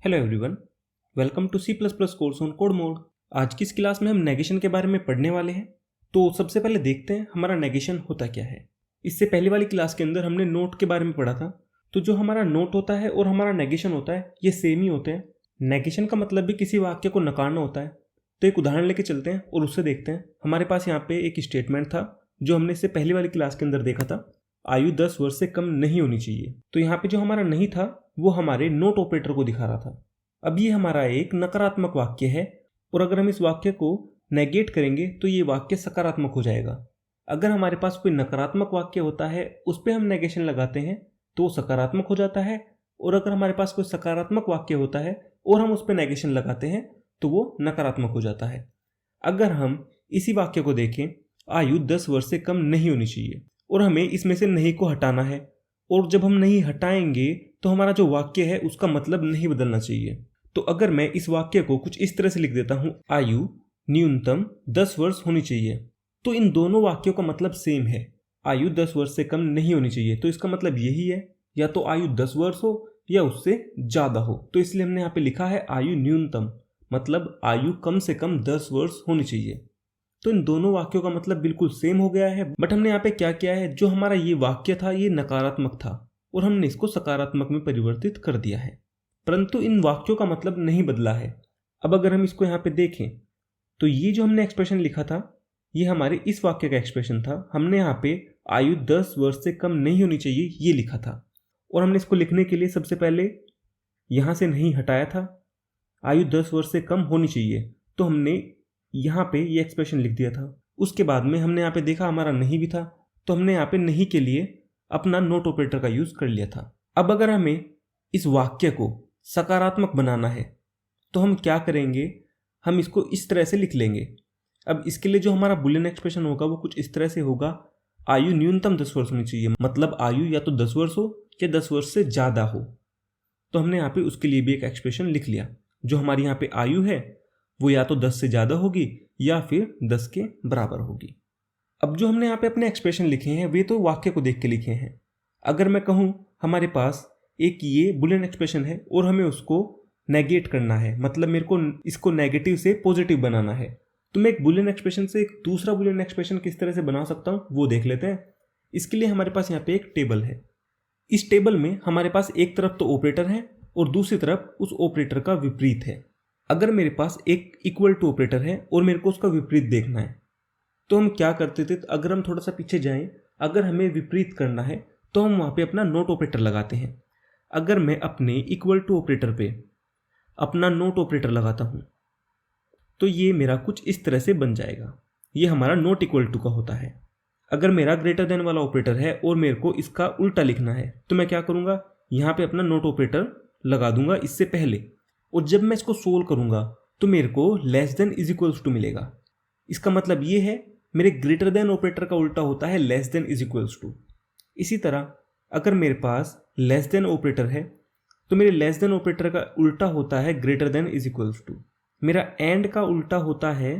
Hello everyone, welcome to C++ course on code mode. आज की इस क्लास में हम नेगेशन के बारे में पढ़ने वाले हैं। तो सबसे पहले देखते हैं हमारा नेगेशन होता क्या है। इससे पहले वाली क्लास के अंदर हमने नोट के बारे में पढ़ा था। तो जो हमारा नोट होता है और हमारा नेगेशन होता है ये सेम ही होते हैं। नेगेशन का मतलब भी किसी वाक्य को नकारना होता है। तो एक उदाहरण लेके चलते हैं और उससे देखते हैं। हमारे पास यहाँ पे एक स्टेटमेंट था जो हमने इससे पहली वाली क्लास के अंदर देखा था, आयु 10 वर्ष से कम नहीं होनी चाहिए। तो यहाँ पे जो हमारा नहीं था वो हमारे नोट ऑपरेटर को दिखा रहा था। अब ये हमारा एक नकारात्मक वाक्य है और अगर हम इस वाक्य को नेगेट करेंगे तो ये वाक्य सकारात्मक हो जाएगा। अगर हमारे पास कोई नकारात्मक वाक्य होता है उस पर हम नेगेशन लगाते हैं तो वो सकारात्मक हो जाता है, और अगर हमारे पास कोई सकारात्मक वाक्य होता है और हम उस पर नेगेशन लगाते हैं तो वो नकारात्मक हो जाता है। अगर हम इसी वाक्य को देखें, आयु 10 वर्ष से कम नहीं होनी चाहिए, और हमें इसमें से नहीं को हटाना है, और जब हम नहीं हटाएंगे तो हमारा जो वाक्य है उसका मतलब नहीं बदलना चाहिए। तो अगर मैं इस वाक्य को कुछ इस तरह से लिख देता हूं, आयु न्यूनतम 10 वर्ष होनी चाहिए, तो इन दोनों वाक्यों का मतलब सेम है। आयु 10 वर्ष से कम नहीं होनी चाहिए तो इसका मतलब यही है, या तो आयु 10 वर्ष हो या उससे ज्यादा हो। तो इसलिए हमने यहाँ पे लिखा है आयु न्यूनतम, मतलब आयु कम से कम 10 वर्ष होनी चाहिए। तो इन दोनों वाक्यों का मतलब बिल्कुल सेम हो गया है। बट हमने यहाँ पे क्या किया है, जो हमारा ये वाक्य था ये नकारात्मक था और हमने इसको सकारात्मक में परिवर्तित कर दिया है, परंतु इन वाक्यों का मतलब नहीं बदला है। अब अगर हम इसको यहाँ पे देखें तो ये जो हमने एक्सप्रेशन लिखा था ये हमारे इस वाक्य का एक्सप्रेशन था। हमने यहाँ पे आयु 10 वर्ष से कम नहीं होनी चाहिए ये लिखा था, और हमने इसको लिखने के लिए सबसे पहले यहाँ से नहीं हटाया था, आयु 10 वर्ष से कम होनी चाहिए, तो हमने यहाँ पे ये एक्सप्रेशन लिख दिया था। उसके बाद में हमने यहाँ पे देखा हमारा नहीं भी था, तो हमने यहाँ पे नहीं के लिए अपना नोट ऑपरेटर का यूज कर लिया था। अब अगर हमें इस वाक्य को सकारात्मक बनाना है तो हम क्या करेंगे, हम इसको इस तरह से लिख लेंगे। अब इसके लिए जो हमारा बुलियन एक्सप्रेशन होगा वो कुछ इस तरह से होगा, आयु न्यूनतम 10 वर्ष होनी चाहिए, मतलब आयु या तो 10 वर्ष हो या 10 वर्ष से ज्यादा हो। तो हमने यहाँ पे उसके लिए भी एक एक्सप्रेशन लिख लिया। जो हमारी यहाँ पे आयु है वो या तो 10 से ज़्यादा होगी या फिर 10 के बराबर होगी। अब जो हमने यहाँ पे अपने एक्सप्रेशन लिखे हैं वे तो वाक्य को देख के लिखे हैं। अगर मैं कहूँ हमारे पास एक ये बुलियन एक्सप्रेशन है और हमें उसको नेगेट करना है, मतलब मेरे को इसको नेगेटिव से पॉजिटिव बनाना है, तो मैं एक बुलियन एक्सप्रेशन से एक दूसरा बुलियन एक्सप्रेशन किस तरह से बना सकता हूँ वो देख लेते हैं। इसके लिए हमारे पास यहाँ पे एक टेबल है। इस टेबल में हमारे पास एक तरफ तो ऑपरेटर है और दूसरी तरफ उस ऑपरेटर का विपरीत है। अगर मेरे पास एक इक्वल टू ऑपरेटर है और मेरे को उसका विपरीत देखना है तो हम क्या करते थे, अगर हम थोड़ा सा पीछे जाएं, अगर हमें विपरीत करना है तो हम वहाँ पे अपना नोट ऑपरेटर लगाते हैं। अगर मैं अपने इक्वल टू ऑपरेटर पे अपना नोट ऑपरेटर लगाता हूँ तो ये मेरा कुछ इस तरह से बन जाएगा। ये हमारा नॉट इक्वल टू का होता है। अगर मेरा ग्रेटर देन वाला ऑपरेटर है और मेरे को इसका उल्टा लिखना है तो मैं क्या करूँगा, यहाँ पे अपना नोट ऑपरेटर लगा दूंगा इससे पहले, और जब मैं इसको सोल्व करूंगा तो मेरे को less than is equals to मिलेगा। इसका मतलब ये है मेरे ग्रेटर देन ऑपरेटर का उल्टा होता है less than is equals to. इसी तरह अगर मेरे पास लेस देन ऑपरेटर है तो मेरे लेस देन ऑपरेटर का उल्टा होता है greater than is equals to. मेरा एंड का उल्टा होता है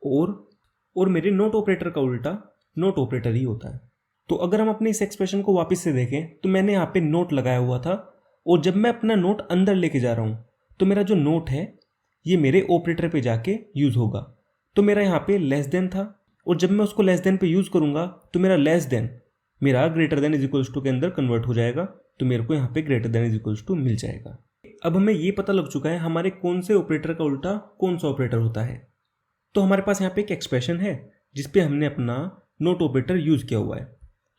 और मेरे नोट ऑपरेटर का उल्टा नोट ऑपरेटर ही होता है। तो अगर हम अपने इस एक्सप्रेशन को वापस से देखें तो मैंने यहाँ पे नोट लगाया हुआ था, और जब मैं अपना नोट अंदर लेके जा रहा हूँ तो मेरा जो नोट है ये मेरे ऑपरेटर पे जाके यूज होगा। तो मेरा यहाँ पे लेस देन था, और जब मैं उसको लेस देन पे यूज करूंगा तो मेरा लेस देन मेरा greater than is equals to के अंदर कन्वर्ट हो जाएगा, तो मेरे को यहाँ पे greater than is equals to मिल जाएगा। अब हमें ये पता लग चुका है हमारे कौन से ऑपरेटर का उल्टा कौन सा ऑपरेटर होता है। तो हमारे पास यहाँ पे एक एक्सप्रेशन है जिसपे हमने अपना नोट ऑपरेटर यूज किया हुआ है।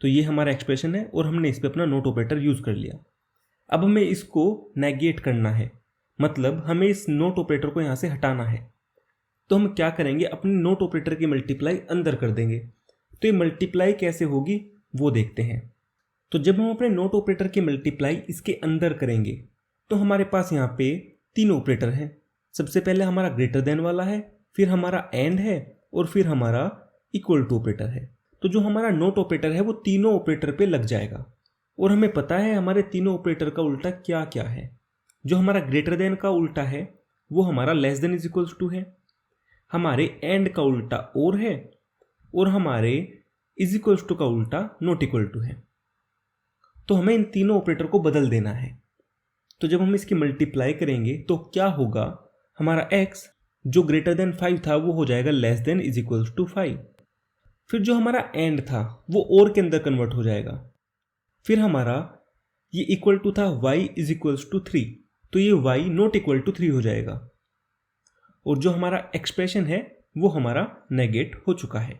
तो ये हमारा एक्सप्रेशन है और हमने इस पर अपना नोट ऑपरेटर यूज कर लिया। अब हमें इसको नेगेट करना है, मतलब हमें इस नोट ऑपरेटर को यहाँ से हटाना है। तो हम क्या करेंगे, अपने नोट ऑपरेटर की मल्टीप्लाई अंदर कर देंगे। तो ये मल्टीप्लाई कैसे होगी वो देखते हैं। तो जब हम अपने नोट ऑपरेटर की मल्टीप्लाई इसके अंदर करेंगे तो हमारे पास यहाँ पे 3 ऑपरेटर हैं। सबसे पहले हमारा ग्रेटर देन वाला है, फिर हमारा एंड है, और फिर हमारा इक्वल टू ऑपरेटर है। तो जो हमारा नोट ऑपरेटर है वो तीनों ऑपरेटर पे लग जाएगा, और हमें पता है हमारे तीनों ऑपरेटर का उल्टा क्या क्या है। जो हमारा ग्रेटर देन का उल्टा है वो हमारा less than is equals to है, हमारे एंड का उल्टा और है, और हमारे इज इक्वल्स टू का उल्टा नॉट इक्वल टू है। तो हमें इन तीनों ऑपरेटर को बदल देना है। तो जब हम इसकी मल्टीप्लाई करेंगे तो क्या होगा, हमारा x जो ग्रेटर देन 5 था वो हो जाएगा less than is equals to 5। फिर जो हमारा एंड था वो और के अंदर कन्वर्ट हो जाएगा। फिर हमारा ये इक्वल टू था y इज इक्वल्स टू 3, तो ये y नॉट इक्वल टू 3 हो जाएगा। और जो हमारा एक्सप्रेशन है वो हमारा नेगेट हो चुका है।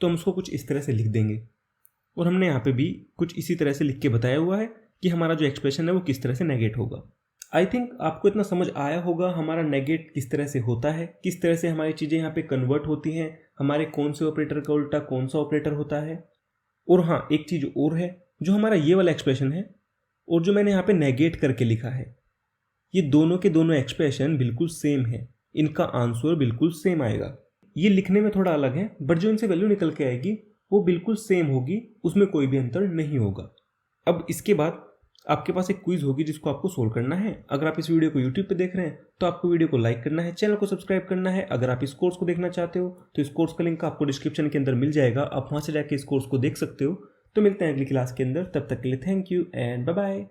तो हम उसको कुछ इस तरह से लिख देंगे, और हमने यहाँ पे भी कुछ इसी तरह से लिख के बताया हुआ है कि हमारा जो एक्सप्रेशन है वो किस तरह से नेगेट होगा। आई थिंक आपको इतना समझ आया होगा हमारा नेगेट किस तरह से होता है, किस तरह से हमारी चीज़ें यहाँ पे कन्वर्ट होती हैं, हमारे कौन से ऑपरेटर का उल्टा कौन सा ऑपरेटर होता है। और हाँ, एक चीज़ और है, जो हमारा ये वाला एक्सप्रेशन है और जो मैंने यहाँ पे नेगेट करके लिखा है, ये दोनों के दोनों एक्सप्रेशन बिल्कुल सेम है, इनका आंसर बिल्कुल सेम आएगा। ये लिखने में थोड़ा अलग है, बट जो इनसे वैल्यू निकल के आएगी वो बिल्कुल सेम होगी, उसमें कोई भी अंतर नहीं होगा। अब इसके बाद आपके पास एक क्विज होगी जिसको आपको सोल्व करना है। अगर आप इस वीडियो को यूट्यूब पे देख रहे हैं तो आपको वीडियो को लाइक करना है, चैनल को सब्सक्राइब करना है। अगर आप इस कोर्स को देखना चाहते हो तो इस कोर्स का लिंक आपको डिस्क्रिप्शन के अंदर मिल जाएगा, आप वहाँ से जाके इस कोर्स को देख सकते हो। तो मिलते हैं अगली क्लास के अंदर, तब तक के लिए thank you and bye bye.